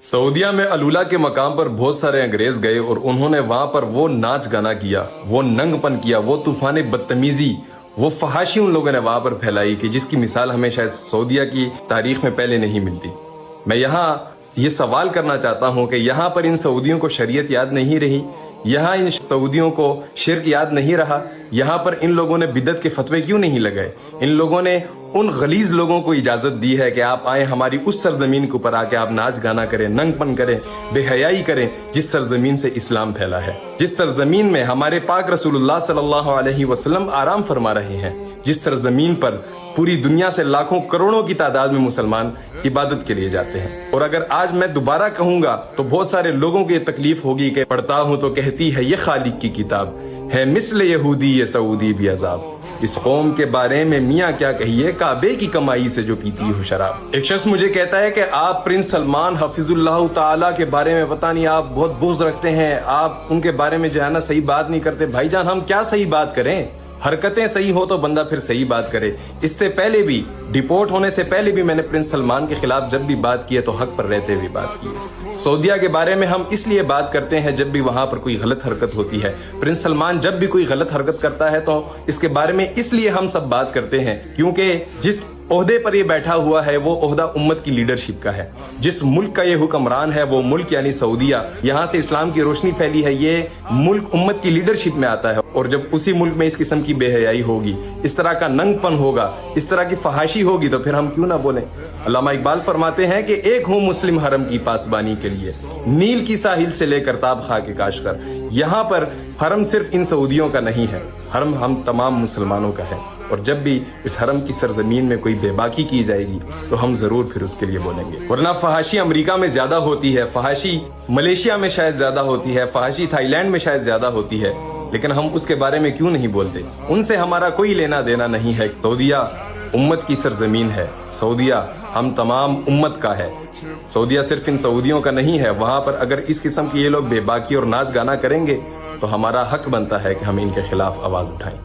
सऊदिया में अलूला के मकाम पर बहुत सारे अंग्रेज गए और उन्होंने वहां पर वो नाच गाना किया, वो नंगपन किया, वो तूफान बदतमीजी, वो फहाशी उन लोगों ने वहां पर फैलाई कि जिसकी मिसाल हमें शायद सऊदिया की तारीख में पहले नहीं मिलती। मैं यहाँ ये सवाल करना चाहता हूँ कि यहाँ पर इन सऊदियों को शरीयत याद नहीं रही, यहाँ इन सऊदियों को शिर्क याद नहीं रहा, यहाँ पर इन लोगों ने बिदत के फतवे क्यों नहीं लगाए? इन लोगों ने उन गलीज लोगों को इजाजत दी है कि आप आए हमारी उस सरजमीन के ऊपर आके आप नाच गाना करें, नंगपन करें, बेहयाई करें, जिस सरजमीन से इस्लाम फैला है, जिस सरजमीन में हमारे पाक रसूलुल्लाह सल्लल्लाहु अलैहि वसल्लम आराम फरमा रहे हैं, जिस सरजमीन पर पूरी दुनिया से लाखों करोड़ों की तादाद में मुसलमान इबादत के लिए जाते हैं। और अगर आज मैं दोबारा कहूंगा तो बहुत सारे लोगों को ये तकलीफ होगी कि पढ़ता हूं तो कहती है ये खालिक की किताब है, मिस्ल यहूदी ये सऊदी भी अजाब। इस कौम के बारे में मियाँ क्या कहिए, काबे की कमाई से जो पीती हो शराब। एक शख्स मुझे कहता है कि आप प्रिंस सलमान हफिजुल्लाह ताला के बारे में पता नहीं आप बहुत बुग़्ज़ रखते हैं, आप उनके बारे में जो है ना सही बात नहीं करते। भाईजान हम क्या सही बात करें? हरकतें सही हो तो बंदा फिर सही बात करे। इससे पहले भी डिपोर्ट होने से पहले भी मैंने प्रिंस सलमान के खिलाफ जब भी बात की है तो हक पर रहते हुए बात की है। सऊदिया के बारे में हम इसलिए बात करते हैं जब भी वहां पर कोई गलत हरकत होती है। प्रिंस सलमान जब भी कोई गलत हरकत करता है तो इसके बारे में इसलिए हम सब बात करते हैं क्योंकि जिस ओहदे पर ये बैठा हुआ है वो ओहदा उम्मत की लीडरशिप का है। जिस मुल्क का ये हुक्मरान है वो मुल्क यानी सऊदिया, यहाँ से इस्लाम की रोशनी फैली है, ये मुल्क उम्मत की लीडरशिप में आता है। और जब उसी मुल्क में इस किस्म की बेहयाई होगी, इस तरह का नंगपन होगा, इस तरह की फहाशी होगी तो फिर हम क्यों ना बोलें। अल्लामा इकबाल फरमाते हैं कि एक हूँ मुस्लिम हरम की पासबानी के लिए, नील की साहिल से लेकर ताब खा के काशगर। यहाँ पर हरम सिर्फ इन सऊदियों का नहीं है, हरम हम तमाम मुसलमानों का है। और जब भी इस हरम की सरजमीन में कोई बेबाकी की जाएगी तो हम जरूर फिर उसके लिए बोलेंगे। वरना फहाशी अमेरिका में ज्यादा होती है, फहाशी मलेशिया में शायद ज्यादा होती है, फहाशी थाईलैंड में शायद ज्यादा होती है, लेकिन हम उसके बारे में क्यों नहीं बोलते? उनसे हमारा कोई लेना देना नहीं है। सऊदिया उम्मत की सरजमीन है, सऊदिया हम तमाम उम्मत का है, सऊदिया सिर्फ इन सऊदियों का नहीं है। वहां पर अगर इस किस्म की ये लोग बेबाकी और नाच गाना करेंगे तो हमारा हक बनता है कि हम इनके खिलाफ आवाज उठाएं।